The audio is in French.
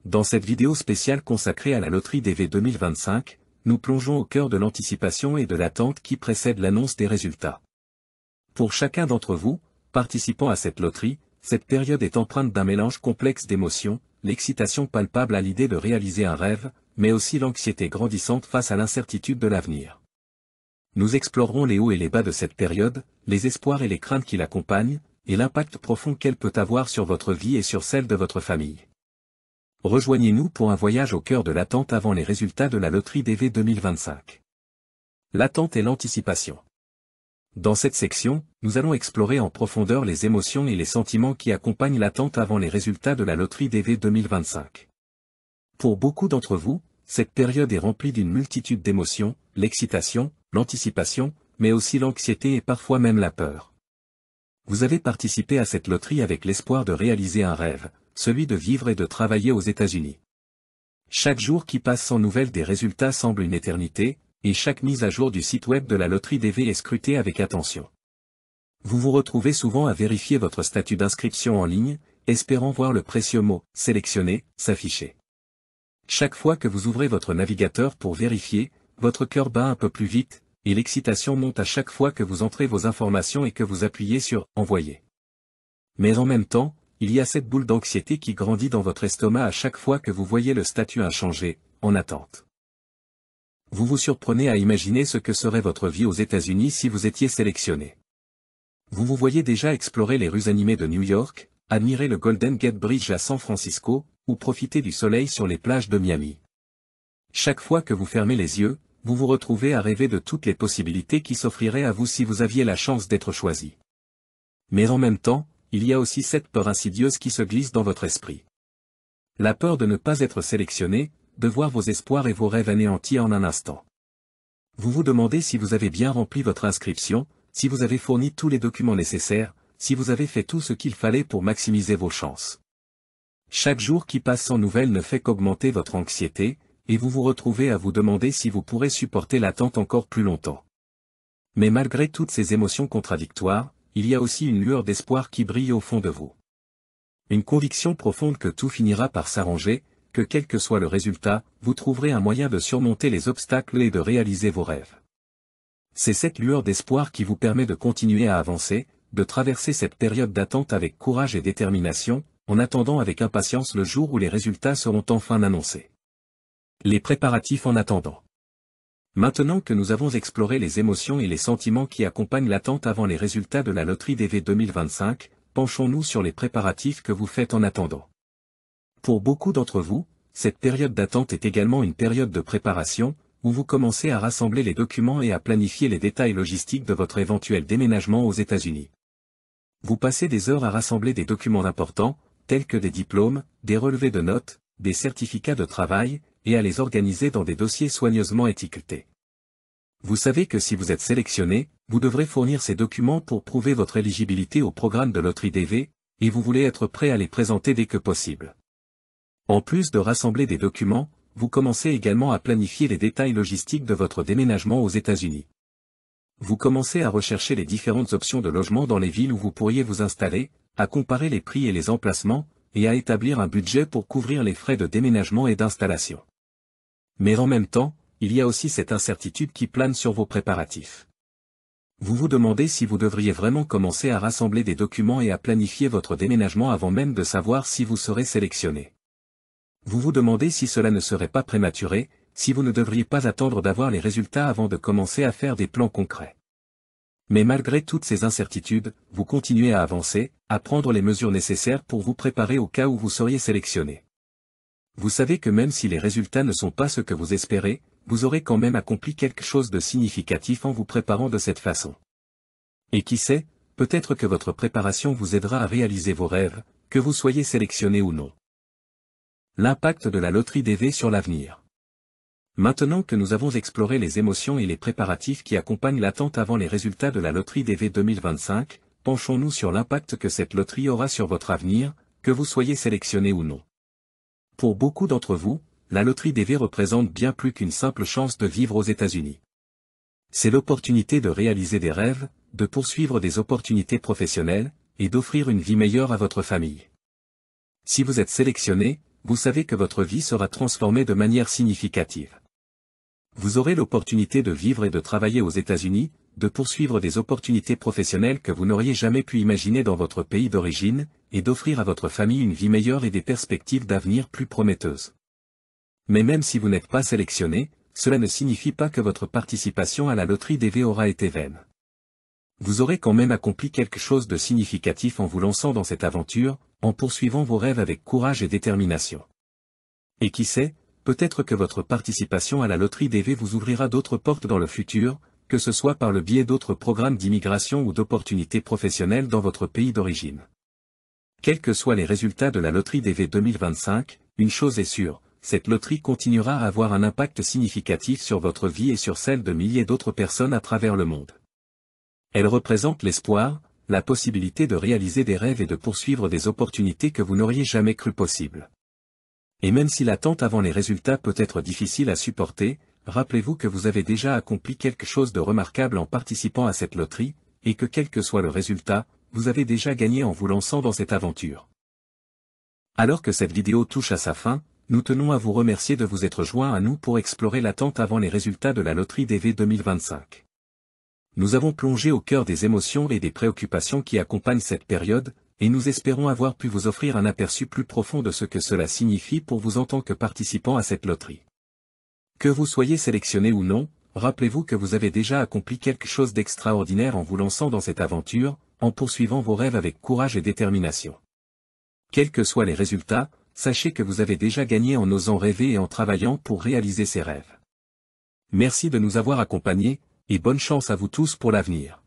Dans cette vidéo spéciale consacrée à la loterie DV 2025, nous plongeons au cœur de l'anticipation et de l'attente qui précède l'annonce des résultats. Pour chacun d'entre vous, participant à cette loterie, cette période est empreinte d'un mélange complexe d'émotions, l'excitation palpable à l'idée de réaliser un rêve, mais aussi l'anxiété grandissante face à l'incertitude de l'avenir. Nous explorerons les hauts et les bas de cette période, les espoirs et les craintes qui l'accompagnent, et l'impact profond qu'elle peut avoir sur votre vie et sur celle de votre famille. Rejoignez-nous pour un voyage au cœur de l'attente avant les résultats de la loterie DV 2025. L'attente et l'anticipation. Dans cette section, nous allons explorer en profondeur les émotions et les sentiments qui accompagnent l'attente avant les résultats de la loterie DV 2025. Pour beaucoup d'entre vous, cette période est remplie d'une multitude d'émotions, l'excitation, l'anticipation, mais aussi l'anxiété et parfois même la peur. Vous avez participé à cette loterie avec l'espoir de réaliser un rêve, celui de vivre et de travailler aux États-Unis. Chaque jour qui passe sans nouvelles des résultats semble une éternité, et chaque mise à jour du site web de la loterie DV est scrutée avec attention. Vous vous retrouvez souvent à vérifier votre statut d'inscription en ligne, espérant voir le précieux mot « sélectionné » s'afficher. Chaque fois que vous ouvrez votre navigateur pour vérifier, votre cœur bat un peu plus vite, et l'excitation monte à chaque fois que vous entrez vos informations et que vous appuyez sur « Envoyer ». Mais en même temps, il y a cette boule d'anxiété qui grandit dans votre estomac à chaque fois que vous voyez le statut inchangé, en attente. Vous vous surprenez à imaginer ce que serait votre vie aux États-Unis si vous étiez sélectionné. Vous vous voyez déjà explorer les rues animées de New York, admirer le Golden Gate Bridge à San Francisco, ou profiter du soleil sur les plages de Miami. Chaque fois que vous fermez les yeux, vous vous retrouvez à rêver de toutes les possibilités qui s'offriraient à vous si vous aviez la chance d'être choisi. Mais en même temps, il y a aussi cette peur insidieuse qui se glisse dans votre esprit. La peur de ne pas être sélectionné, de voir vos espoirs et vos rêves anéantis en un instant. Vous vous demandez si vous avez bien rempli votre inscription, si vous avez fourni tous les documents nécessaires, si vous avez fait tout ce qu'il fallait pour maximiser vos chances. Chaque jour qui passe sans nouvelles ne fait qu'augmenter votre anxiété, et vous vous retrouvez à vous demander si vous pourrez supporter l'attente encore plus longtemps. Mais malgré toutes ces émotions contradictoires, il y a aussi une lueur d'espoir qui brille au fond de vous. Une conviction profonde que tout finira par s'arranger, que quel que soit le résultat, vous trouverez un moyen de surmonter les obstacles et de réaliser vos rêves. C'est cette lueur d'espoir qui vous permet de continuer à avancer, de traverser cette période d'attente avec courage et détermination, en attendant avec impatience le jour où les résultats seront enfin annoncés. Les préparatifs en attendant. Maintenant que nous avons exploré les émotions et les sentiments qui accompagnent l'attente avant les résultats de la loterie DV 2025, penchons-nous sur les préparatifs que vous faites en attendant. Pour beaucoup d'entre vous, cette période d'attente est également une période de préparation, où vous commencez à rassembler les documents et à planifier les détails logistiques de votre éventuel déménagement aux États-Unis. Vous passez des heures à rassembler des documents importants, tels que des diplômes, des relevés de notes, des certificats de travail, et à les organiser dans des dossiers soigneusement étiquetés. Vous savez que si vous êtes sélectionné, vous devrez fournir ces documents pour prouver votre éligibilité au programme de loterie DV, et vous voulez être prêt à les présenter dès que possible. En plus de rassembler des documents, vous commencez également à planifier les détails logistiques de votre déménagement aux États-Unis. Vous commencez à rechercher les différentes options de logement dans les villes où vous pourriez vous installer, à comparer les prix et les emplacements, et à établir un budget pour couvrir les frais de déménagement et d'installation. Mais en même temps, il y a aussi cette incertitude qui plane sur vos préparatifs. Vous vous demandez si vous devriez vraiment commencer à rassembler des documents et à planifier votre déménagement avant même de savoir si vous serez sélectionné. Vous vous demandez si cela ne serait pas prématuré, si vous ne devriez pas attendre d'avoir les résultats avant de commencer à faire des plans concrets. Mais malgré toutes ces incertitudes, vous continuez à avancer, à prendre les mesures nécessaires pour vous préparer au cas où vous seriez sélectionné. Vous savez que même si les résultats ne sont pas ce que vous espérez, vous aurez quand même accompli quelque chose de significatif en vous préparant de cette façon. Et qui sait, peut-être que votre préparation vous aidera à réaliser vos rêves, que vous soyez sélectionné ou non. L'impact de la loterie DV sur l'avenir. Maintenant que nous avons exploré les émotions et les préparatifs qui accompagnent l'attente avant les résultats de la loterie DV 2025, penchons-nous sur l'impact que cette loterie aura sur votre avenir, que vous soyez sélectionné ou non. Pour beaucoup d'entre vous, la loterie DV représente bien plus qu'une simple chance de vivre aux États-Unis. C'est l'opportunité de réaliser des rêves, de poursuivre des opportunités professionnelles, et d'offrir une vie meilleure à votre famille. Si vous êtes sélectionné, vous savez que votre vie sera transformée de manière significative. Vous aurez l'opportunité de vivre et de travailler aux États-Unis, de poursuivre des opportunités professionnelles que vous n'auriez jamais pu imaginer dans votre pays d'origine, et d'offrir à votre famille une vie meilleure et des perspectives d'avenir plus prometteuses. Mais même si vous n'êtes pas sélectionné, cela ne signifie pas que votre participation à la loterie DV aura été vaine. Vous aurez quand même accompli quelque chose de significatif en vous lançant dans cette aventure, en poursuivant vos rêves avec courage et détermination. Et qui sait, peut-être que votre participation à la loterie DV vous ouvrira d'autres portes dans le futur, que ce soit par le biais d'autres programmes d'immigration ou d'opportunités professionnelles dans votre pays d'origine. Quels que soient les résultats de la loterie DV 2025, une chose est sûre, cette loterie continuera à avoir un impact significatif sur votre vie et sur celle de milliers d'autres personnes à travers le monde. Elle représente l'espoir, la possibilité de réaliser des rêves et de poursuivre des opportunités que vous n'auriez jamais cru possibles. Et même si l'attente avant les résultats peut être difficile à supporter, rappelez-vous que vous avez déjà accompli quelque chose de remarquable en participant à cette loterie, et que quel que soit le résultat, vous avez déjà gagné en vous lançant dans cette aventure. Alors que cette vidéo touche à sa fin, nous tenons à vous remercier de vous être joints à nous pour explorer l'attente avant les résultats de la loterie DV 2025. Nous avons plongé au cœur des émotions et des préoccupations qui accompagnent cette période, et nous espérons avoir pu vous offrir un aperçu plus profond de ce que cela signifie pour vous en tant que participant à cette loterie. Que vous soyez sélectionné ou non, rappelez-vous que vous avez déjà accompli quelque chose d'extraordinaire en vous lançant dans cette aventure, en poursuivant vos rêves avec courage et détermination. Quels que soient les résultats, sachez que vous avez déjà gagné en osant rêver et en travaillant pour réaliser ces rêves. Merci de nous avoir accompagnés, et bonne chance à vous tous pour l'avenir.